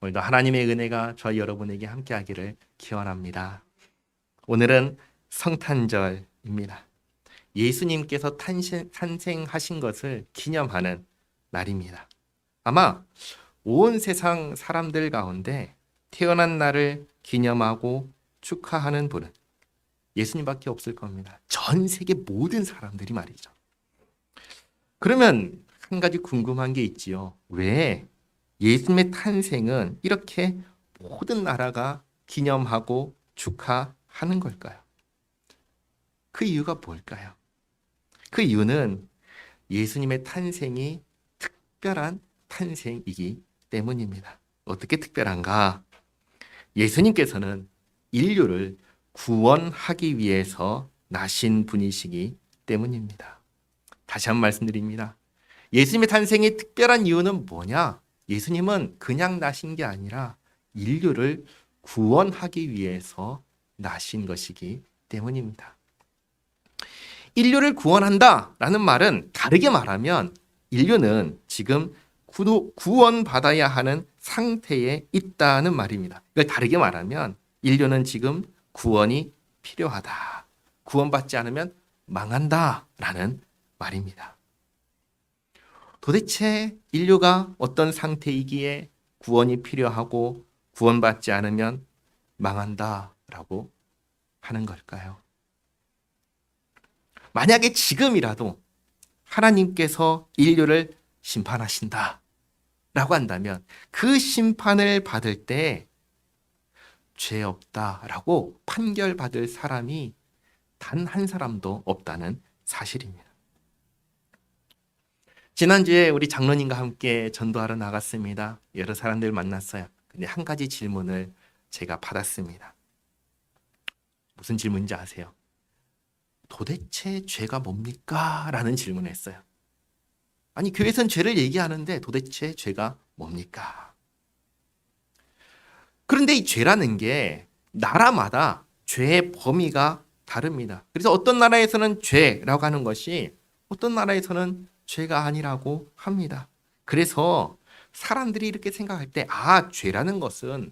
오늘도 하나님의 은혜가 저희 여러분에게 함께하기를 기원합니다. 오늘은 성탄절입니다. 예수님께서 탄생하신 것을 기념하는 날입니다. 아마 온 세상 사람들 가운데 태어난 날을 기념하고 축하하는 분은 예수님밖에 없을 겁니다. 전 세계 모든 사람들이 말이죠. 그러면 한 가지 궁금한 게 있지요. 왜 예수님의 탄생은 이렇게 모든 나라가 기념하고 축하하는 걸까요? 그 이유가 뭘까요? 그 이유는 예수님의 탄생이 특별한 탄생이기 때문입니다. 어떻게 특별한가? 예수님께서는 인류를 구원하기 위해서 나신 분이시기 때문입니다. 다시 한번 말씀드립니다. 예수님의 탄생의 특별한 이유는 뭐냐? 예수님은 그냥 나신 게 아니라 인류를 구원하기 위해서 나신 것이기 때문입니다. 인류를 구원한다라는 말은 다르게 말하면 인류는 지금 구원받아야 하는 상태에 있다는 말입니다. 이걸 다르게 말하면 인류는 지금 구원이 필요하다. 구원받지 않으면 망한다라는 말입니다. 도대체 인류가 어떤 상태이기에 구원이 필요하고 구원받지 않으면 망한다라고 하는 걸까요? 만약에 지금이라도 하나님께서 인류를 심판하신다 라고 한다면 그 심판을 받을 때 죄 없다라고 판결받을 사람이 단 한 사람도 없다는 사실입니다. 지난주에 우리 장로님과 함께 전도하러 나갔습니다. 여러 사람들 만났어요. 근데 한 가지 질문을 제가 받았습니다. 무슨 질문인지 아세요? 도대체 죄가 뭡니까? 라는 질문을 했어요. 아니, 교회에서는 죄를 얘기하는데 도대체 죄가 뭡니까? 그런데 이 죄라는 게 나라마다 죄의 범위가 다릅니다. 그래서 어떤 나라에서는 죄라고 하는 것이 어떤 나라에서는 죄가 아니라고 합니다. 그래서 사람들이 이렇게 생각할 때, 죄라는 것은,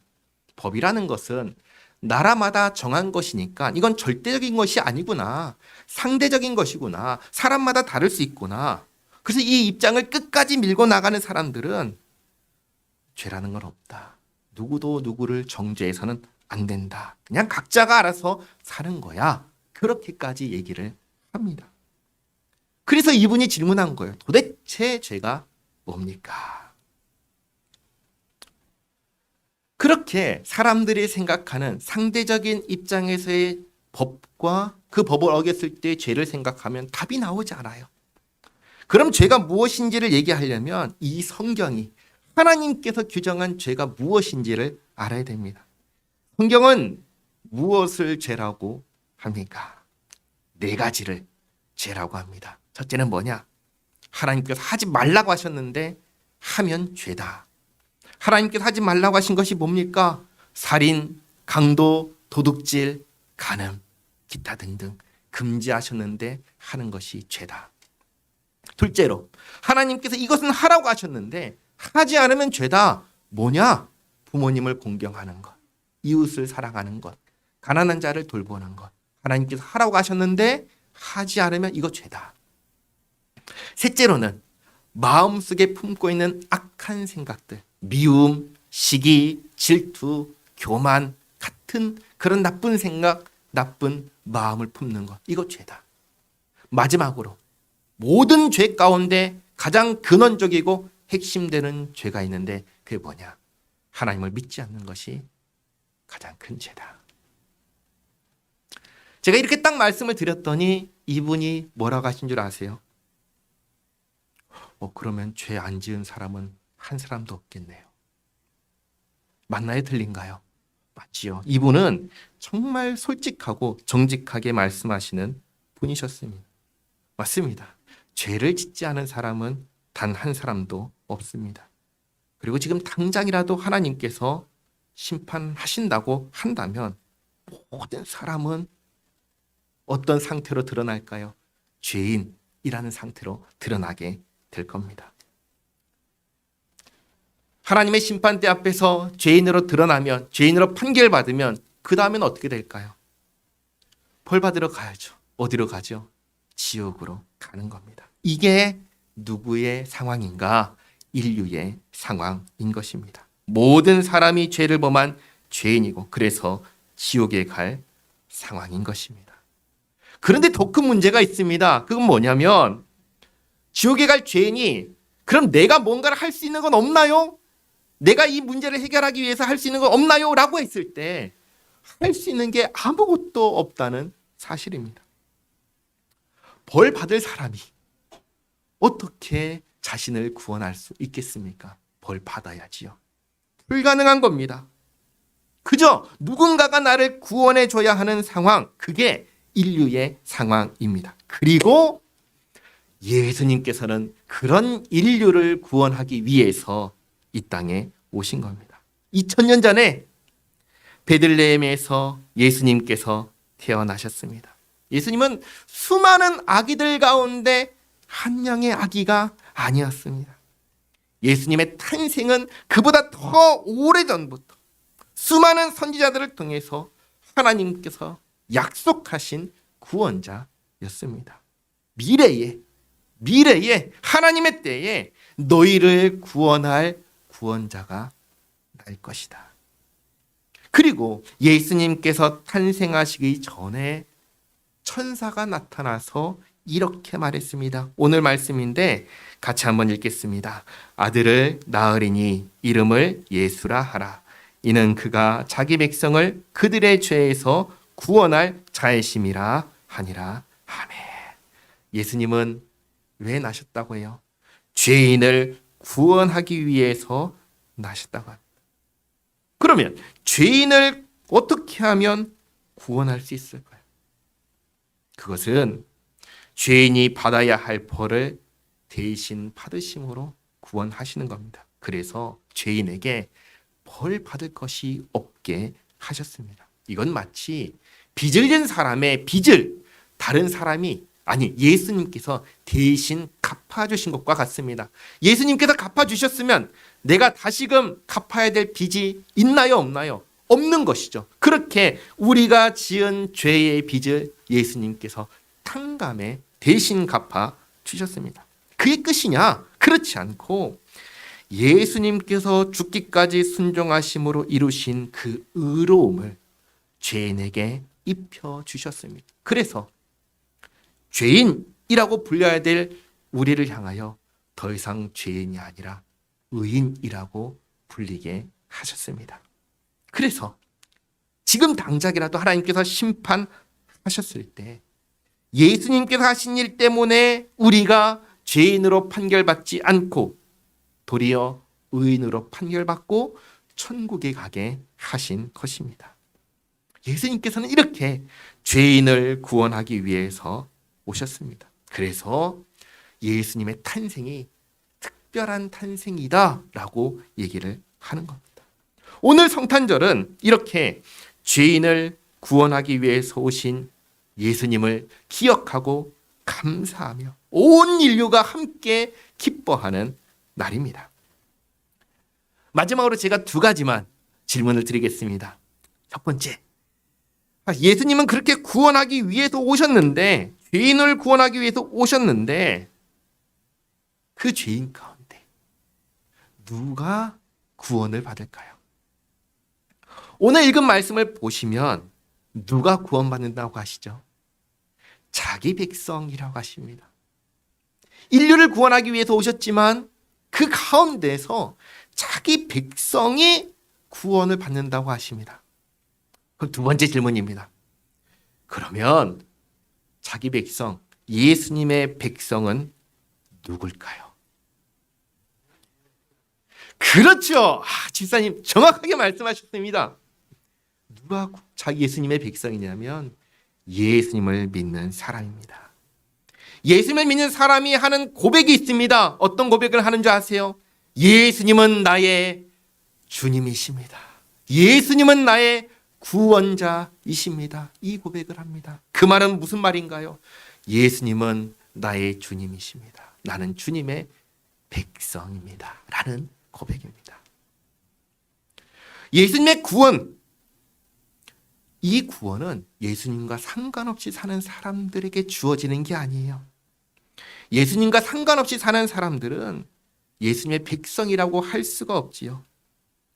법이라는 것은 나라마다 정한 것이니까 이건 절대적인 것이 아니구나. 상대적인 것이구나. 사람마다 다를 수 있구나. 그래서 이 입장을 끝까지 밀고 나가는 사람들은 죄라는 건 없다. 누구도 누구를 정죄해서는 안 된다. 그냥 각자가 알아서 사는 거야. 그렇게까지 얘기를 합니다. 그래서 이분이 질문한 거예요. 도대체 죄가 뭡니까? 그렇게 사람들이 생각하는 상대적인 입장에서의 법과 그 법을 어겼을 때 죄를 생각하면 답이 나오지 않아요. 그럼 죄가 무엇인지를 얘기하려면 이 성경이 하나님께서 규정한 죄가 무엇인지를 알아야 됩니다. 성경은 무엇을 죄라고 합니까? 네 가지를 죄라고 합니다. 첫째는 뭐냐? 하나님께서 하지 말라고 하셨는데 하면 죄다. 하나님께서 하지 말라고 하신 것이 뭡니까? 살인, 강도, 도둑질, 간음, 기타 등등 금지하셨는데 하는 것이 죄다. 둘째로 하나님께서 이것은 하라고 하셨는데 하지 않으면 죄다. 뭐냐? 부모님을 공경하는 것, 이웃을 사랑하는 것, 가난한 자를 돌보는 것. 하나님께서 하라고 하셨는데 하지 않으면 이거 죄다. 셋째로는 마음속에 품고 있는 악한 생각들, 미움, 시기, 질투, 교만 같은 그런 나쁜 생각, 나쁜 마음을 품는 것. 이거 죄다. 마지막으로 모든 죄 가운데 가장 근원적이고 핵심되는 죄가 있는데 그게 뭐냐? 하나님을 믿지 않는 것이 가장 큰 죄다. 제가 이렇게 딱 말씀을 드렸더니 이분이 뭐라고 하신 줄 아세요? 그러면 죄 안 지은 사람은 한 사람도 없겠네요. 맞나요? 틀린가요? 맞지요. 이분은 정말 솔직하고 정직하게 말씀하시는 분이셨습니다. 맞습니다. 죄를 짓지 않은 사람은 단 한 사람도 없습니다. 그리고 지금 당장이라도 하나님께서 심판하신다고 한다면 모든 사람은 어떤 상태로 드러날까요? 죄인이라는 상태로 드러나게 될 겁니다. 하나님의 심판대 앞에서 죄인으로 드러나면, 죄인으로 판결받으면 그 다음엔 어떻게 될까요? 벌 받으러 가야죠. 어디로 가죠? 지옥으로 가는 겁니다. 이게 누구의 상황인가? 인류의 상황인 것입니다. 모든 사람이 죄를 범한 죄인이고 그래서 지옥에 갈 상황인 것입니다. 그런데 더 큰 문제가 있습니다. 그건 뭐냐면 지옥에 갈 죄인이 그럼 내가 뭔가를 할 수 있는 건 없나요? 내가 이 문제를 해결하기 위해서 할 수 있는 건 없나요? 라고 했을 때 할 수 있는 게 아무것도 없다는 사실입니다. 벌 받을 사람이 어떻게 자신을 구원할 수 있겠습니까? 벌 받아야지요. 불가능한 겁니다. 그저 누군가가 나를 구원해 줘야 하는 상황, 그게 인류의 상황입니다. 그리고 예수님께서는 그런 인류를 구원하기 위해서 이 땅에 오신 겁니다. 2000년 전에 베들레헴에서 예수님께서 태어나셨습니다. 예수님은 수많은 아기들 가운데 한 명의 아기가 아니었습니다. 예수님의 탄생은 그보다 더 오래전부터 수많은 선지자들을 통해서 하나님께서 약속하신 구원자였습니다. 미래에 하나님의 때에 너희를 구원할 구원자가 날 것이다. 그리고 예수님께서 탄생하시기 전에 천사가 나타나서 이렇게 말했습니다. 오늘 말씀인데 같이 한번 읽겠습니다. 아들을 낳으리니 이름을 예수라 하라. 이는 그가 자기 백성을 그들의 죄에서 구원할 자이심이라 하니라. 아멘. 예수님은 왜 나셨다고 해요? 죄인을 구원하기 위해서 나셨다고 합니다. 그러면 죄인을 어떻게 하면 구원할 수 있을까요? 그것은 죄인이 받아야 할 벌을 대신 받으심으로 구원하시는 겁니다. 그래서 죄인에게 벌 받을 것이 없게 하셨습니다. 이건 마치 빚을 진 사람의 빚을 다른 사람이, 아니 예수님께서 대신 갚아주신 것과 같습니다. 예수님께서 갚아주셨으면 내가 다시금 갚아야 될 빚이 있나요, 없나요? 없는 것이죠. 그렇게 우리가 지은 죄의 빚을 예수님께서 탕감해 대신 갚아주셨습니다. 그게 끝이냐? 그렇지 않고 예수님께서 죽기까지 순종하심으로 이루신 그 의로움을 죄인에게 입혀주셨습니다. 그래서 죄인이라고 불려야 될 우리를 향하여 더 이상 죄인이 아니라 의인이라고 불리게 하셨습니다. 그래서 지금 당장이라도 하나님께서 심판하셨을 때 예수님께서 하신 일 때문에 우리가 죄인으로 판결받지 않고 도리어 의인으로 판결받고 천국에 가게 하신 것입니다. 예수님께서는 이렇게 죄인을 구원하기 위해서 오셨습니다. 그래서 예수님의 탄생이 특별한 탄생이다라고 얘기를 하는 겁니다. 오늘 성탄절은 이렇게 죄인을 구원하기 위해서 오신 예수님을 기억하고 감사하며 온 인류가 함께 기뻐하는 날입니다. 마지막으로 제가 두 가지만 질문을 드리겠습니다. 첫 번째, 예수님은 그렇게 구원하기 위해서 오셨는데, 죄인을 구원하기 위해서 오셨는데 그 죄인 가운데 누가 구원을 받을까요? 오늘 읽은 말씀을 보시면 누가 구원받는다고 하시죠? 자기 백성이라고 하십니다. 인류를 구원하기 위해서 오셨지만 그 가운데서 자기 백성이 구원을 받는다고 하십니다. 그럼 두 번째 질문입니다. 그러면 자기 백성, 예수님의 백성은 누굴까요? 그렇죠. 집사님 정확하게 말씀하셨습니다. 누가 자기 예수님의 백성이냐면 예수님을 믿는 사람입니다. 예수님을 믿는 사람이 하는 고백이 있습니다. 어떤 고백을 하는 줄 아세요? 예수님은 나의 주님이십니다. 예수님은 나의 구원자이십니다. 이 고백을 합니다. 그 말은 무슨 말인가요? 예수님은 나의 주님이십니다. 나는 주님의 백성입니다. 라는 고백입니다. 예수님의 구원, 이 구원은 예수님과 상관없이 사는 사람들에게 주어지는 게 아니에요. 예수님과 상관없이 사는 사람들은 예수님의 백성이라고 할 수가 없지요.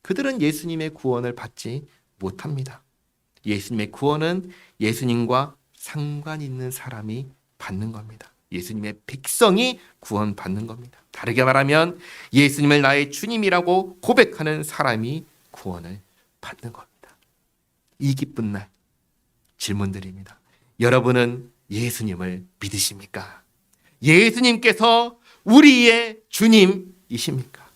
그들은 예수님의 구원을 받지 못합니다. 예수님의 구원은 예수님과 상관 있는 사람이 받는 겁니다. 예수님의 백성이 구원받는 겁니다. 다르게 말하면 예수님을 나의 주님이라고 고백하는 사람이 구원을 받는 겁니다. 이 기쁜 날 질문드립니다. 여러분은 예수님을 믿으십니까? 예수님께서 우리의 주님이십니까?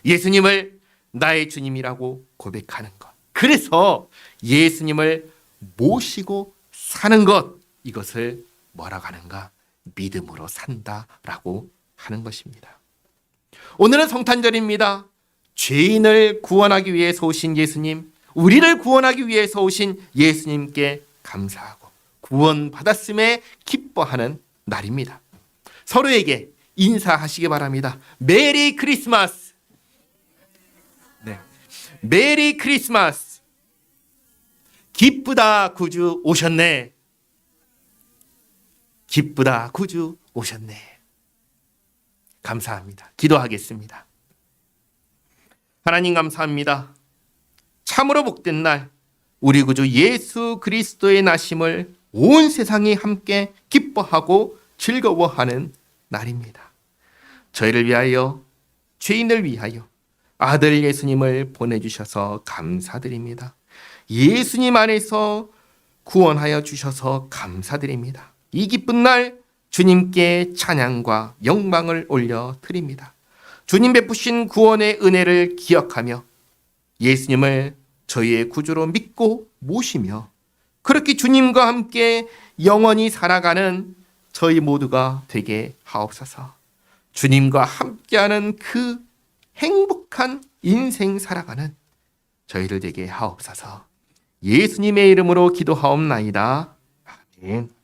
예수님을 나의 주님이라고 고백하는 것. 그래서 예수님을 모시고 사는 것, 이것을 뭐라고 하는가? 믿음으로 산다라고 하는 것입니다. 오늘은 성탄절입니다. 죄인을 구원하기 위해서 오신 예수님, 우리를 구원하기 위해서 오신 예수님께 감사하고 구원받았음에 기뻐하는 날입니다. 서로에게 인사하시기 바랍니다. 메리 크리스마스. 네. 메리 크리스마스. 기쁘다 구주 오셨네. 기쁘다 구주 오셨네. 감사합니다. 기도하겠습니다. 하나님 감사합니다. 참으로 복된 날, 우리 구주 예수 그리스도의 나심을 온 세상이 함께 기뻐하고 즐거워하는 날입니다. 저희를 위하여, 죄인을 위하여 아들 예수님을 보내주셔서 감사드립니다. 예수님 안에서 구원하여 주셔서 감사드립니다. 이 기쁜 날 주님께 찬양과 영광을 올려드립니다. 주님 베푸신 구원의 은혜를 기억하며 예수님을 저희의 구주로 믿고 모시며 그렇게 주님과 함께 영원히 살아가는 저희 모두가 되게 하옵소서. 주님과 함께하는 그 행복한 인생 살아가는 저희들 되게 하옵소서. 예수님의 이름으로 기도하옵나이다. 아멘.